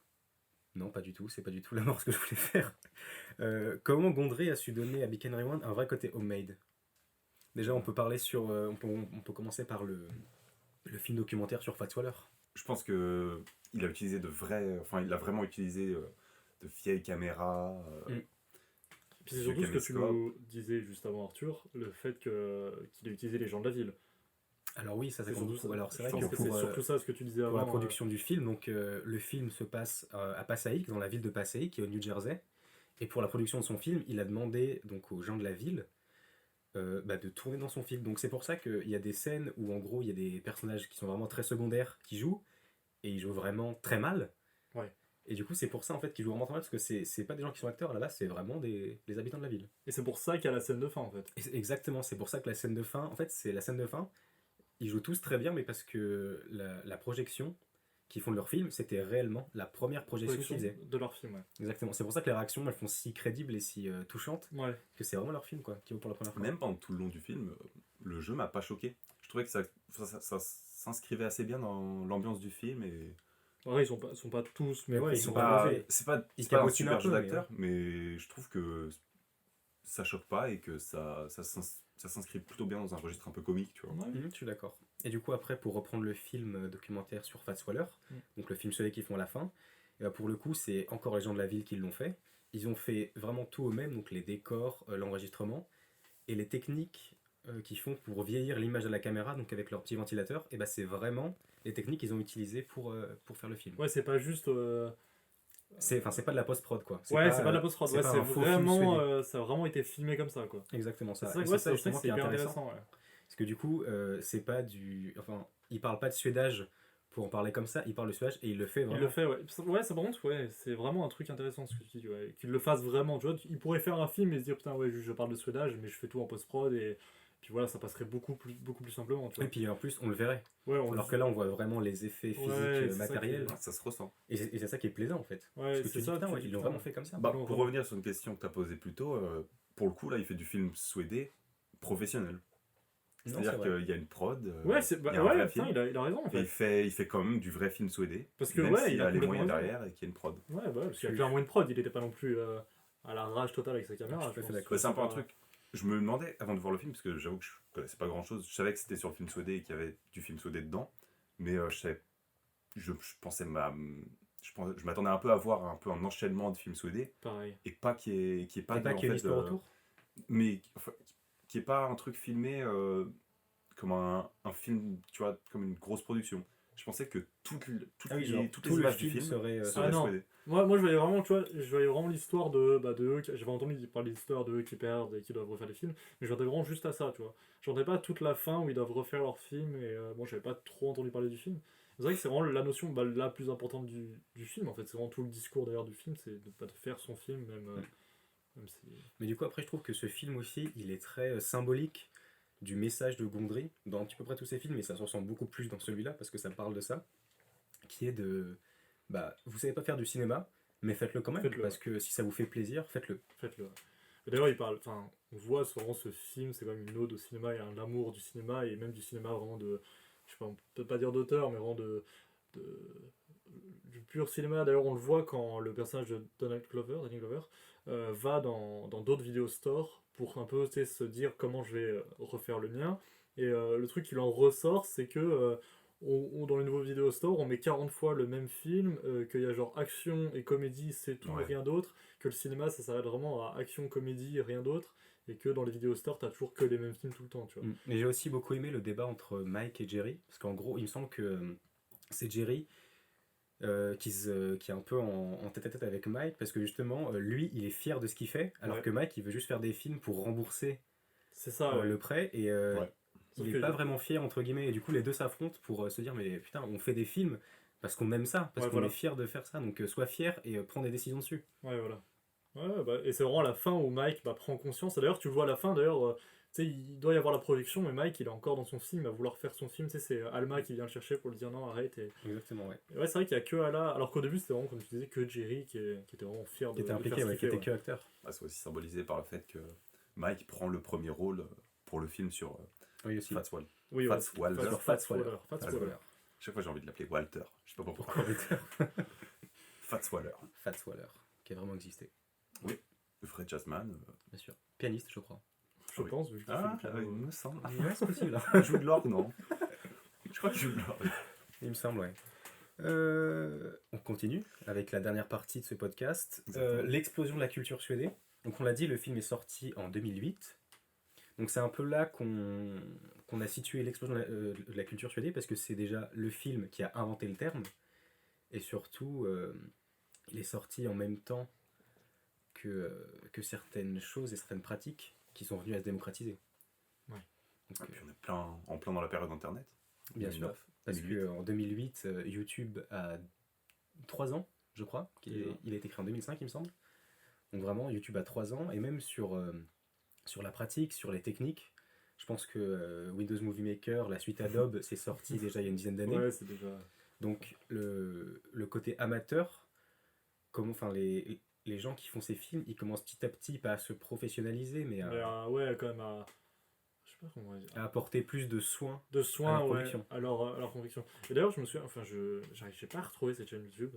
Non, pas du tout, c'est pas du tout la mort ce que je voulais faire. Comment Gondry a su donner à Big Henry One un vrai côté homemade? Déjà, on peut parler sur... on peut commencer par le film documentaire sur Fats Waller. Je pense que il a utilisé il a vraiment utilisé de vieilles caméras. Puis c'est Vieux surtout ce que tu caméscope. nous disais juste avant, Arthur, le fait qu'il a utilisé les gens de la ville. Alors oui, ça c'est C'est surtout ça. alors c'est Je vrai pense que que c'est surtout ça ce que tu disais pour avant. la production du film, donc le film se passe à Passaic, dans la ville de Passaic, qui est au New Jersey. Et pour la production de son film, il a demandé donc aux gens de la ville de tourner dans son film. Donc c'est pour ça qu'il y a des scènes où en gros il y a des personnages qui sont vraiment très secondaires qui jouent, et ils jouent vraiment très mal. Ouais. Et du coup c'est pour ça en fait qu'ils jouent vraiment très mal, parce que c'est pas des gens qui sont acteurs, là-bas c'est vraiment les habitants de la ville. Et c'est pour ça qu'il y a la scène de fin en fait. Et exactement, c'est pour ça que la scène de fin, en fait c'est la scène de fin, ils jouent tous très bien, mais parce que la projection qu'ils font de leur film, c'était réellement la première projection qu'ils faisaient. de leur film, ouais. Exactement. C'est pour ça que les réactions, elles font si crédibles et si touchantes, Ouais. que c'est vraiment leur film, quoi, qui vaut pour la première fois. Même pendant tout le long du film, le jeu m'a pas choqué. Je trouvais que ça s'inscrivait assez bien dans l'ambiance du film et Ouais, ils sont pas tous, mais ouais, Ils ils sont sont pas pas. mauvais. c'est pas Ils c'est pas un cabotinent super un jeu peu, mais d'acteur, mais je trouve que ça choque pas et que ça s'inscrit plutôt bien dans un registre un peu comique, tu vois. Ouais. Je suis d'accord. Et du coup, après, pour reprendre le film documentaire sur Fats Waller, donc le film celui qu'ils font à la fin, et bah, pour le coup, c'est encore les gens de la ville qui l'ont fait. Ils ont fait vraiment tout eux-mêmes, donc les décors, l'enregistrement, et les techniques qu'ils font pour vieillir l'image de la caméra, donc avec leur petit ventilateur, et bah, c'est vraiment les techniques qu'ils ont utilisées pour faire le film. Ouais, c'est pas juste. C'est pas de la post-prod, quoi. Ouais, c'est pas de la post-prod, ouais, pas c'est un faux film vraiment. suédé. Ça a vraiment été filmé comme ça, quoi. Exactement ça. C'est Et ça, ouais, c'est ça c'est justement qui est hyper intéressant. intéressant, ouais. Parce que du coup, c'est pas du. Enfin, il parle pas de suédage pour en parler comme ça, il parle de suédage et il le fait vraiment. Il le fait, ouais. Ouais, ça par contre, ouais, c'est vraiment un truc intéressant ce que tu dis, ouais. Qu'il le fasse vraiment, tu vois. Il pourrait faire un film et se dire, putain, ouais, je parle de suédage, mais je fais tout en post-prod et puis voilà, ça passerait beaucoup plus simplement, tu vois. Et puis en plus, on le verrait. Ouais, Alors que là, on voit vraiment les effets physiques, Ouais, c'est ça matériels. Ouais, ça se ressent. Et c'est ça qui est plaisant en fait. Ouais, Parce que c'est tu dis, ça, putain, tu ouais, dis, ils l'ont putain. vraiment fait comme ça. Bah, Non, pour vraiment. revenir sur une question que tu as posée plus tôt, pour le coup, là, il fait du film suédé professionnel. Non, C'est-à-dire c'est vrai. qu'il y a une prod, Ouais, c'est, bah, il y a un vrai ouais, film, putain, il a raison en et fait. il fait quand même du vrai film suédé, Parce que, même ouais, s'il il a a les moyens complètement raison. derrière et qu'il y a une prod. Ouais, bah, parce qu'il y a clairement une prod, il était pas non plus à la rage totale avec sa caméra. Je suis tout à fait pense. d'accord. Bah, c'est un peu un pas- truc. Je me demandais, avant de voir le film, parce que j'avoue que je connaissais pas grand chose, je savais que c'était sur le film suédé et qu'il y avait du film suédé dedans, mais je pensais, je m'attendais un peu à voir un peu un enchaînement de films suédés, Pareil. et pas qu'il y ait pas, Et pas en qu'il y ait une fait, histoire autour. mais enfin, qu'il n'y ait pas un truc filmé comme un film, tu vois, comme une grosse production. Je pensais que toutes Ah oui, genre, toutes tout les le images du film film serait. seraient Ah non. suédées. Moi, je voyais vraiment, tu vois, je voyais vraiment l'histoire de eux, j'avais entendu parler de l'histoire de eux qui perdent et qui doivent refaire des films, mais je m'attendais vraiment juste à ça, tu vois. J'entendais pas toute la fin où ils doivent refaire leur film, et bon, j'avais pas trop entendu parler du film. C'est vrai que c'est vraiment la notion la plus importante du film, en fait. C'est vraiment tout le discours d'ailleurs du film, c'est de faire son film, même si. Mais du coup, après, je trouve que ce film aussi, il est très symbolique du message de Gondry dans un petit peu près tous ses films, mais ça se ressent beaucoup plus dans celui-là parce que ça parle de ça, qui est de. Bah, vous savez pas faire du cinéma, mais faites-le quand même, Faites-le, parce que si ça vous fait plaisir, faites-le. Faites-le. Et d'ailleurs, on voit vraiment ce film, c'est quand même une ode au cinéma et un amour du cinéma, et même du cinéma vraiment je sais pas, on peut pas dire d'auteur, mais vraiment du pur cinéma. D'ailleurs, on le voit quand le personnage de Danny Glover, va dans d'autres vidéo stores pour un peu, tu sais, se dire comment je vais refaire le mien. Et le truc qui en ressort, c'est que dans les nouveaux vidéo stores, on met 40 fois le même film, qu'il y a genre action et comédie, c'est tout, Ouais. rien d'autre, que le cinéma, ça s'arrête vraiment à action, comédie, rien d'autre, et que dans les vidéo stores, t'as toujours que les mêmes films tout le temps, tu vois. Mais j'ai aussi beaucoup aimé le débat entre Mike et Jerry, parce qu'en gros, il me semble que c'est Jerry qui est un peu en tête-à-tête avec Mike, parce que justement, lui, il est fier de ce qu'il fait, alors Ouais. que Mike, il veut juste faire des films pour rembourser C'est ça, ouais. le prêt, et Ouais. il Sauf est que- pas vraiment fier, entre guillemets, et du coup, les deux s'affrontent pour se dire, mais putain, on fait des films parce qu'on aime ça, parce Ouais, qu'on voilà. est fier de faire ça, donc sois fier et prends des décisions dessus. Ouais, voilà. Ouais, bah, et c'est vraiment à la fin où Mike prend conscience. Et d'ailleurs, tu le vois à la fin, d'ailleurs, tu sais, il doit y avoir la projection, mais Mike, il est encore dans son film, à vouloir faire son film. Tu sais, c'est Alma qui vient le chercher pour lui dire non, arrête. Et Exactement, ouais. ouais, c'est vrai qu'il y a que Ala, alors qu'au début, c'était vraiment, comme tu disais, que Jerry qui était vraiment fier Qui était de impliqué, faire ce ouais, qu'il qui fait, était que acteur. Ah, c'est aussi symbolisé par le fait que Mike prend le premier rôle pour le film sur Oui, aussi. Fats Wall. Oui, Fats Waller. Sur Fats Waller. Fats Fats Waller. Waller. Chaque fois j'ai envie de l'appeler Walter. Je sais pas pourquoi. Pourquoi Walter Fats Waller. Fats Waller, qui a vraiment existé, Le vrai jazzman. bien sûr. Pianiste, je crois. Je Oui. pense, vu qu'il fait Ah, du piano, il me semble. Ouais, c'est possible. Il joue de l'orgue, non? Je crois qu'il joue de l'orgue. Il me semble, ouais. On continue avec la dernière partie de ce podcast. Exactement. L'explosion de la culture suédoise. Donc on l'a dit, le film est sorti en 2008. Donc c'est un peu là qu'on a situé l'explosion de la culture suédoise parce que c'est déjà le film qui a inventé le terme. Et surtout, il est sorti en même temps que certaines choses et certaines pratiques qui sont venues à se démocratiser. Ouais. Donc, Et puis on est en plein dans la période internet. bien sûr. 2009, Parce 2008. qu'en 2008, YouTube a 3 ans, je crois. Il a été créé en 2005, il me semble. Donc vraiment, YouTube a 3 ans. Et même sur la pratique, sur les techniques, Je pense que Windows Movie Maker, la suite Adobe, c'est sorti déjà il y a une dizaine d'années. Ouais, c'est déjà. Donc le côté amateur, enfin les gens qui font ces films, ils commencent petit à petit pas à se professionnaliser, mais Mais, ouais, quand même à. Je sais pas comment on va dire. à apporter plus de soins. De soins, leur ouais, conviction. à leur conviction. Et d'ailleurs, je me souviens, enfin, j'arrivais pas à retrouver cette chaîne YouTube.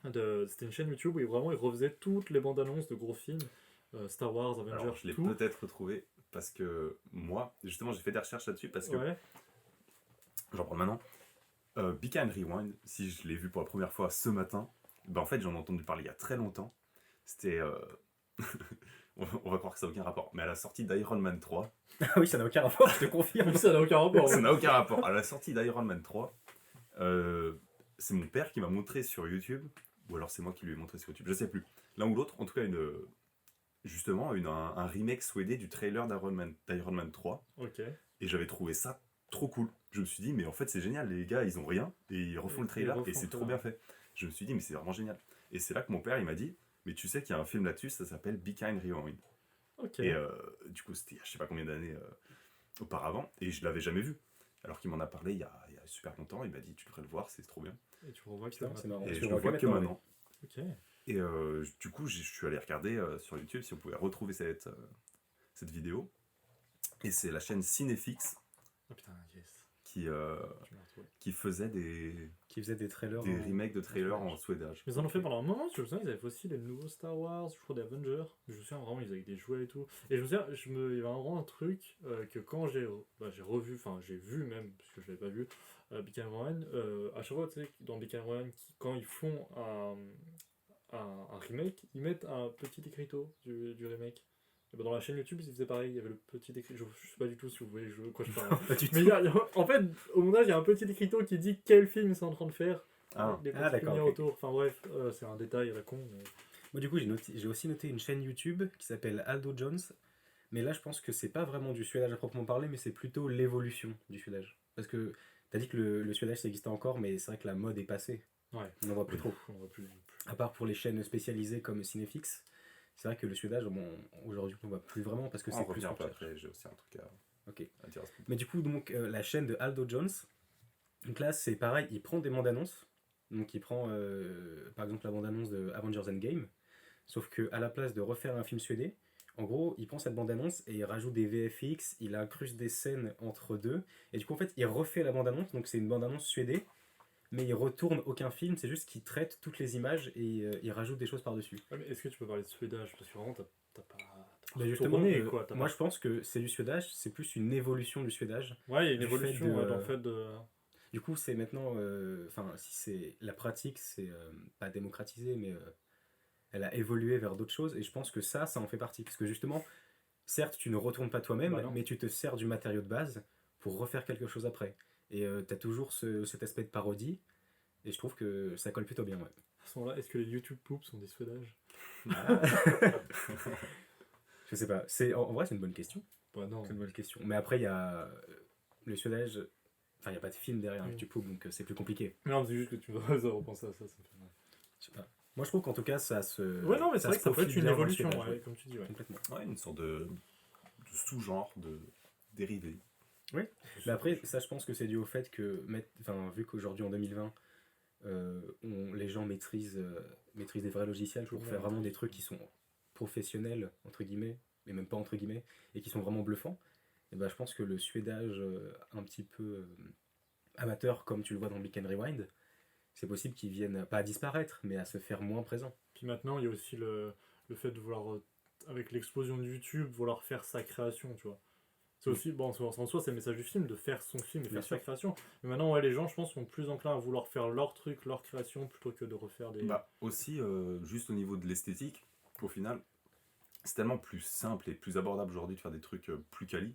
C'était une chaîne YouTube où vraiment ils refaisaient toutes les bandes annonces de gros films, Star Wars, Avengers, Alors, je l'ai tout. peut-être retrouvé parce que moi, justement, j'ai fait des recherches là-dessus parce que, Ouais, j'en parle maintenant, Be Kind Rewind, si je l'ai vu pour la première fois ce matin, ben en fait, j'en ai entendu parler il y a très longtemps. C'était. On va croire que ça n'a aucun rapport, mais à la sortie d'Iron Man 3, Ah oui, ça n'a aucun rapport, je te confirme. ça n'a aucun rapport. ça Ouais. n'a aucun rapport. À la sortie d'Iron Man 3, c'est mon père qui m'a montré sur YouTube, ou alors c'est moi qui lui ai montré sur YouTube, je sais plus. L'un ou l'autre, en tout cas, justement, un remake suédé du trailer d'Iron Man 3, Ok. et j'avais trouvé ça trop cool. Je me suis dit, mais en fait, c'est génial, les gars, ils ont rien, et ils refont le trailer, et c'est trop bien fait. Je me suis dit, mais c'est vraiment génial. Et c'est là que mon père, il m'a dit, mais tu sais qu'il y a un film là-dessus, ça s'appelle Be Kind Rewind. Ok. Et du coup, c'était il y a je sais pas combien d'années auparavant, et je l'avais jamais vu. Alors qu'il m'en a parlé il y a super longtemps, il m'a dit tu devrais le voir, c'est trop bien. Et tu revois que Putain, c'est marrant. Et Tu je le le vois que maintenant. Ok. Et du coup, je suis allé regarder sur YouTube si on pouvait retrouver cette vidéo. Et c'est la chaîne Cinefix Ah putain, yes. qui, Je m'en retrouve. qui faisait des Qui faisait des trailers. remakes de trailers en suédage. Mais ils en ont fait pendant un moment, je me souviens, ils avaient fait aussi les nouveaux Star Wars, je crois des Avengers. Je me souviens vraiment, ils avaient des jouets et tout. Et je me souviens, il y avait vraiment un truc que quand j'ai revu, enfin j'ai vu même, parce que je l'avais pas vu, Big Time Ryan, à chaque fois, tu sais, dans Big Time Ryan, quand ils font un remake, ils mettent un petit écriteau du remake. Et ben dans la chaîne YouTube, ils faisaient pareil, il y avait le petit écriteau. Je sais pas du tout si vous voyez de quoi je parle. Pas du Mais tout. en fait, au montage, il y a un petit écriteau qui dit quel film ils sont en train de faire. Ah. Des petits d'accord, lumières ok. autour. Enfin bref, c'est un détail à la con. Mais... Moi, du coup, j'ai aussi noté une chaîne YouTube qui s'appelle Aldo Jones. Mais là, je pense que c'est pas vraiment du suédage à proprement parler, mais c'est plutôt l'évolution du suédage. Parce que t'as dit que le suédage ça existait encore, mais c'est vrai que la mode est passée. Ouais. On n'en voit plus trop. On voit plus. À part pour les chaînes spécialisées comme Cinefix, c'est vrai que le suédage, bon, aujourd'hui, on ne voit plus vraiment parce que On c'est revient plus un peu cher. après, j'ai aussi un truc Ok. à dire à ce propos. Mais du coup, donc, la chaîne de Aldo Jones, donc là, c'est pareil, il prend des bandes annonces. Donc, il prend par exemple la bande annonce de Avengers Endgame. Sauf qu'à la place de refaire un film suédé, en gros, il prend cette bande annonce et il rajoute des VFX, il incruste des scènes entre deux. Et du coup, en fait, il refait la bande annonce. Donc, c'est une bande annonce suédée. Mais il retourne aucun film, c'est juste qu'il traite toutes les images et il rajoute des choses par-dessus. Ouais, mais est-ce que tu peux parler de suédage? Parce que vraiment, t'as pas. Bah justement, tourné, quoi, t'as moi pas- je pense que c'est du suédage, c'est plus une évolution du suédage. Ouais, il y a une du évolution fait de- dans le fait de. Du coup, c'est maintenant, enfin, si c'est la pratique, c'est pas démocratisé, mais elle a évolué vers d'autres choses et je pense que ça en fait partie. Parce que justement, certes, tu ne retournes pas toi-même, Bah non. mais tu te sers du matériau de base pour refaire quelque chose après. Et tu as toujours cet aspect de parodie et je trouve que ça colle plutôt bien. Ouais. À ce moment-là, est-ce que les YouTube poops sont des suédages? Je sais pas. En vrai, c'est une bonne question. Bah non. C'est une bonne question. Mais après, il y a le suédage. Enfin, il n'y a pas de film derrière Mm. YouTube, donc c'est plus compliqué. Mais non, c'est juste que tu me fais repenser à ça, ça me fait mal. Je sais pas. Moi, je trouve qu'en tout cas, ça se. Ouais, non, mais c'est vrai que ça peut profile être une bien dans le évolution, suédage, ouais, comme tu dis, ouais. Complètement. Ouais, une sorte de sous-genre, de dérivé. Mais après, ça, je pense que c'est dû au fait que, vu qu'aujourd'hui, en 2020, les gens maîtrisent des vrais logiciels pour faire vraiment des trucs qui sont professionnels, entre guillemets, mais même pas entre guillemets, et qui sont vraiment bluffants, et ben, je pense que le suédage un petit peu amateur, comme tu le vois dans Beacon Rewind, c'est possible qu'ils viennent pas à disparaître, mais à se faire moins présents. Puis maintenant, il y a aussi le fait de vouloir, avec l'explosion de YouTube, vouloir faire sa création, tu vois. C'est aussi, bon, en soi, c'est le message du film, de faire son film et Bien faire sa sûr. création. Mais maintenant, ouais, les gens, je pense, sont plus enclins à vouloir faire leur truc, leur création, plutôt que de refaire des... Bah, aussi, juste au niveau de l'esthétique, au final, c'est tellement plus simple et plus abordable aujourd'hui de faire des trucs plus quali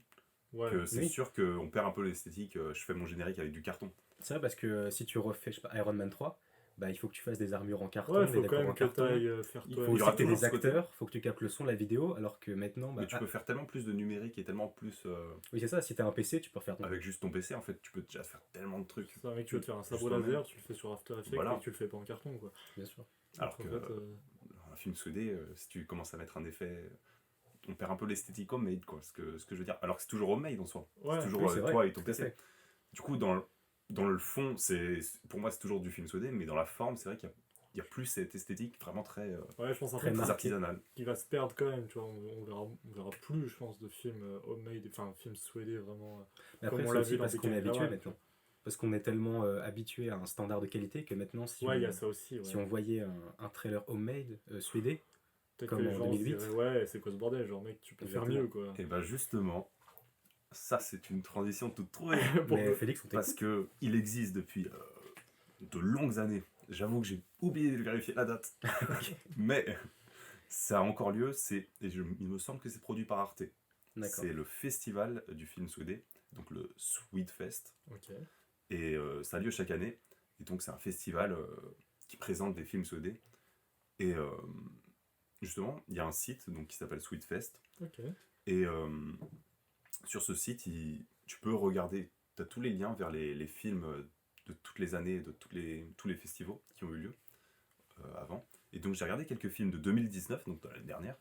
ouais, que c'est Oui. sûr qu'on perd un peu l'esthétique. Je fais mon générique avec du carton. C'est vrai parce que si tu refais, je sais pas, Iron Man 3, bah, il faut que tu fasses des armures en carton, ouais, des faut quand décors en même que carton. t'ailles faire Il toi. faut Il y aussi aura que tu aies toujours des ce côté. acteurs, il faut que tu captes le son, la vidéo, alors que maintenant, bah, Mais tu peux faire tellement plus de numérique et tellement plus oui, c'est ça, si t'as un PC, tu peux refaire ton. avec juste ton PC. En fait, tu peux déjà faire tellement de trucs. C'est un mec, tu veux te faire un sabre Juste laser, tu le fais sur After Effects Voilà. et tu le fais pas en carton, quoi. Bien sûr. Alors Donc, que en fait, un film soudé, si tu commences à mettre un effet on perd un peu l'esthétique homemade, quoi, ce que je veux dire. Alors que c'est toujours homemade en soi. Ouais, c'est toujours oui, c'est vrai, toi et ton tout à PC. fait. Du coup, dans le fond, pour moi, c'est toujours du film soudé, mais dans la forme, c'est vrai qu'il y a plus cette esthétique vraiment ouais, je pense un Très film très marqué. artisanale. qui va se perdre quand même, tu vois, on verra plus, je pense, de films homemade, enfin, films suédés vraiment, Mais après, comme on c'est l'a aussi vu dans parce Big qu'on est Hero habitué One, maintenant. Parce qu'on est tellement habitué à un standard de qualité que maintenant, Ouais, il y a ça aussi, ouais. si on voyait un trailer homemade suédé, Peut-être que comme les en gens se 2008. diraient, ouais, c'est quoi ce bordel, genre, mec, tu peux faire Exactement. mieux, quoi. Et ben justement, ça, c'est une transition toute trouvée. Pour Mais le- Félix, on Parce t'écoute. que il existe depuis de longues années. J'avoue que j'ai oublié de vérifier la date. Mais ça a encore lieu. Il me semble que c'est produit par Arte. D'accord. C'est le festival du film soudé, donc le Swedfest. Ok, Et ça a lieu chaque année. Et donc c'est un festival qui présente des films soudés. Et justement, il y a un site donc, qui s'appelle Swedfest. ok. Et sur ce site, tu peux regarder, tu as tous les liens vers les films de toutes les années, de tous les festivals qui ont eu lieu avant. Et donc j'ai regardé quelques films de 2019, donc de l'année dernière.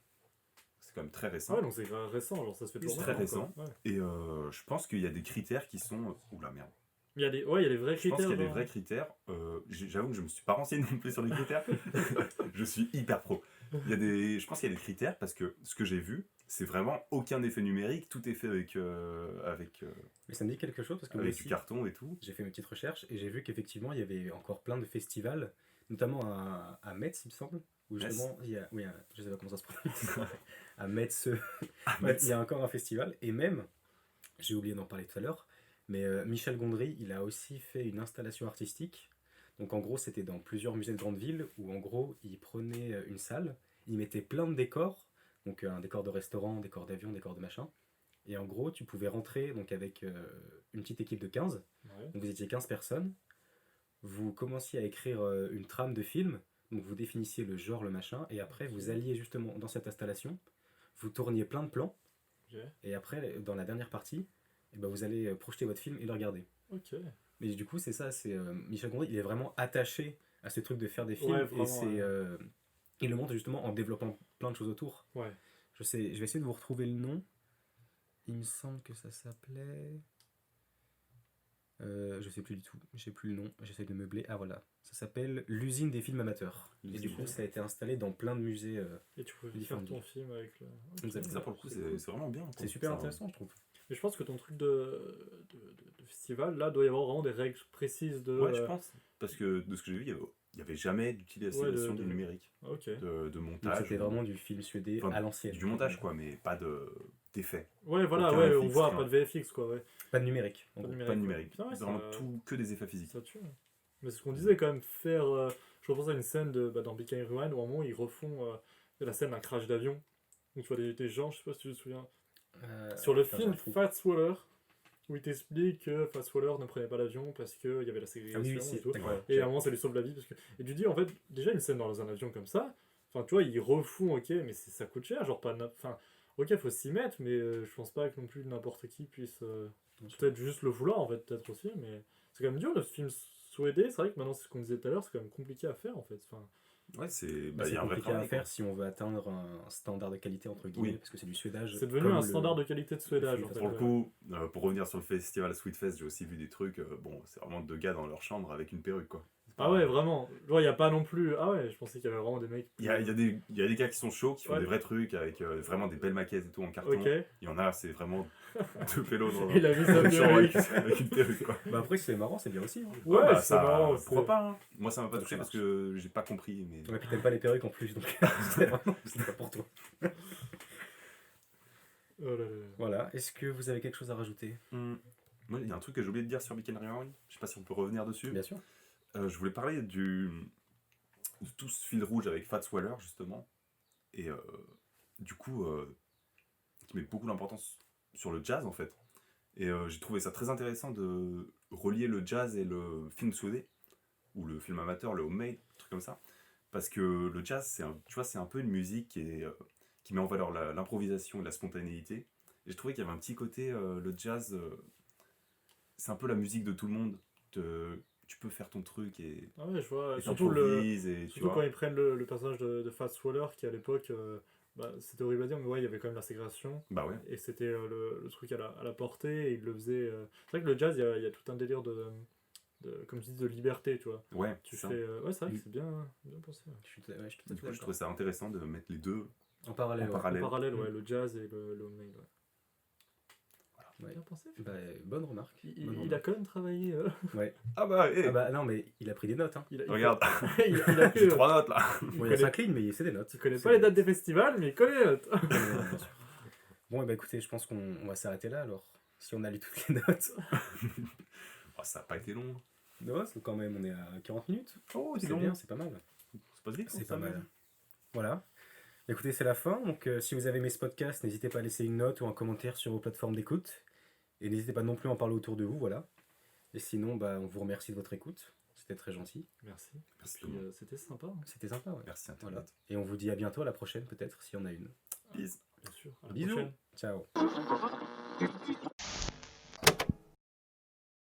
C'est quand même très récent. Ouais, donc c'est récent, genre, ça se fait toujours C'est très maintenant, quoi. récent. Ouais. Et je pense qu'il y a des critères qui sont... Oula merde. Il y a des, ouais, il y a des vrais Je pense critères. qu'il y a des genre. vrais critères. J'avoue que je me suis pas renseigné non plus sur les critères. Je suis hyper pro. Je pense qu'il y a des critères parce que ce que j'ai vu, c'est vraiment aucun effet numérique. Tout est fait avec Mais ça me dit quelque chose parce que moi du aussi, carton et tout. j'ai fait mes petites recherches et j'ai vu qu'effectivement, il y avait encore plein de festivals, notamment à Metz, il me semble, où Metz. justement, oui, je sais pas comment ça se prononce, à Metz, Ah, ouais, il y a encore un festival, et même, j'ai oublié d'en parler tout à l'heure, mais Michel Gondry, il a aussi fait une installation artistique. Donc en gros, c'était dans plusieurs musées de grandes villes où en gros, il prenait une salle, il mettait plein de décors, donc un décor de restaurant, décor d'avion, décor de machin. Et en gros, tu pouvais rentrer donc avec une petite équipe de 15, Ouais. donc vous étiez 15 personnes, vous commenciez à écrire une trame de film, donc vous définissiez le genre, le machin, et après vous alliez justement dans cette installation, vous tourniez plein de plans, Ok. et après, dans la dernière partie, eh ben, vous allez projeter votre film et le regarder. Ok. Mais du coup, c'est ça, c'est Michel Gondry, il est vraiment attaché à ce truc de faire des films, Ouais, et vraiment, c'est, ouais. il le montre justement en développant plein de choses autour. Ouais. Je vais essayer de vous retrouver le nom. Il me semble que ça s'appelait... je sais plus du tout, j'ai plus le nom, j'essaie de meubler. Ah voilà, ça s'appelle l'usine des films amateurs. Et L'usine du des coup, films. ça a été installé dans plein de musées. Et tu peux faire Différentes ton villes. film avec le. Ok. Exactement. Ça pour le coup, c'est vraiment bien. C'est super intéressant, je trouve. Mais je pense que ton truc de festival, là, doit y avoir vraiment des règles précises de. Ouais, je pense. Parce que de ce que j'ai vu, il n'y avait jamais d'utilisation Ouais, de- du numérique, Ok. de Donc montage. c'était vraiment du film suédé Enfin, à l'ancienne. du montage, quoi, mais pas d'effet. Ouais, voilà, Aucun ouais, on FX, voit rien. pas de VFX, quoi, ouais. Pas de numérique. en Pas de gros. Pas de numérique. Putain, ouais, C'est vraiment ça- tout que des effets physiques. Ça tue. Mais c'est ce qu'on disait quand même, faire. Je repense à une scène dans Big Hero One où à un moment ils refont la scène d'un crash d'avion. Donc tu vois des gens, je sais pas si tu te souviens. Sur le putain, film j'ai un trou. Fats Waller, où il t'explique que Fats Waller ne prenait pas l'avion parce qu'il y avait la Ah ségrégation oui, oui, et c'est... tout. d'accord. Et à un moment ça lui sauve la vie. Parce que... Et tu dis en fait, déjà une scène dans un avion comme ça, enfin tu vois, ils refont, ok, mais ça coûte cher, genre pas. Enfin, ok, faut s'y mettre, mais je pense pas que non plus n'importe qui puisse. Peut-être juste le vouloir en fait, peut-être aussi, mais c'est quand même dur le film suédé. C'est vrai que maintenant, c'est ce qu'on disait tout à l'heure, c'est quand même compliqué à faire en fait. Enfin, Ouais, Bah, bah, il c'est y a un vrai compliqué à travail. faire si on veut atteindre un standard de qualité entre guillemets, Oui. parce que c'est du suédage. c'est devenu comme un le- standard de qualité de suédage en film fait. Pour le coup, pour revenir sur le festival Sweetfest, j'ai aussi vu des trucs. Bon, c'est vraiment deux gars dans leur chambre avec une perruque, quoi. Ah ouais, vraiment. Genre, il n'y a pas non plus. Ah ouais, je pensais qu'il y avait vraiment des mecs. Il y a des gars qui sont chauds, qui font Ouais. des vrais trucs avec vraiment des belles maquettes et tout en carton. Ok. Il y en a, c'est vraiment deux pélos dans Il a mis sa le champ perruque. avec une perruque, quoi. Bah après, c'est marrant, c'est bien aussi. Hein. Ouais, bah, c'est marrant. pourquoi pas, hein. Moi, ça m'a pas Ça touché marche. parce que j'ai pas compris. Mais... Ouais, puis t'aimes pas les perruques en plus, donc c'est pas pour toi. Oh là là. Voilà, est-ce que vous avez quelque chose à rajouter? Moi, il y a un truc que j'ai oublié de dire sur Weekend Rewind. Je sais pas si on peut revenir dessus. Bien sûr. Je voulais parler de tout ce fil rouge avec Fats Waller, justement. Et du coup, qui met beaucoup d'importance sur le jazz, en fait. Et j'ai trouvé ça très intéressant de relier le jazz et le film soudé, ou le film amateur, le homemade, un truc comme ça. Parce que le jazz, tu vois, c'est un peu une musique qui met en valeur l'improvisation et la spontanéité. Et j'ai trouvé qu'il y avait un petit côté, le jazz, c'est un peu la musique de tout le monde. Tu peux faire ton truc et Ah ouais, je vois. et Surtout t'improvises et tu surtout quand vois. ils prennent le personnage de Fats Waller qui à l'époque c'était horrible à dire, mais ouais, il y avait quand même la ségrégation. Bah ouais. Et c'était le truc à la portée, et il le faisait. C'est vrai que le jazz, il y a tout un délire comme tu dis, de liberté, tu vois. Ouais, Tu c'est ça. fais. Ouais, c'est vrai que c'est bien pensé. Ouais. Je suis tout à fait Du coup, je d'accord. trouvais ça intéressant de mettre les deux En parallèle, en ouais. parallèle. En parallèle, ouais, Mm. le jazz et le homemade, ouais. Ouais. Bien pensé. Bah, bonne remarque. Il, bonne il a remarque. quand même travaillé. Ouais. Ah bah, hé, Ah bah non, mais il a pris des notes. Hein. Il regarde, il a j'ai que- 3 notes là. il Bon, il y a connaît- 5 lignes, mais c'est des notes. il connaît C'est pas les des dates des festivals, mais il connaît les notes. notes. Bien sûr. Bon, et bah écoutez, je pense qu'on va s'arrêter là alors. Si on a lu toutes les notes. Oh, ça a pas été long. Non, c'est quand même, on est à 40 minutes. Oh, C'est bien, c'est pas mal. C'est pas vite, C'est ça, pas mal. même. Voilà. Écoutez, c'est la fin. Donc, si vous avez aimé ce podcast, n'hésitez pas à laisser une note ou un commentaire sur vos plateformes d'écoute. Et n'hésitez pas non plus à en parler autour de vous. Voilà. Et sinon, bah, on vous remercie de votre écoute. C'était très gentil. Merci. Merci Et tout puis, le monde. c'était sympa, hein. C'était sympa, ouais. Merci Voilà. Internet. Et on vous dit à bientôt, à la prochaine peut-être, s'il y en a une. Bisous. Bien sûr. À la Bisous. prochaine. Ciao.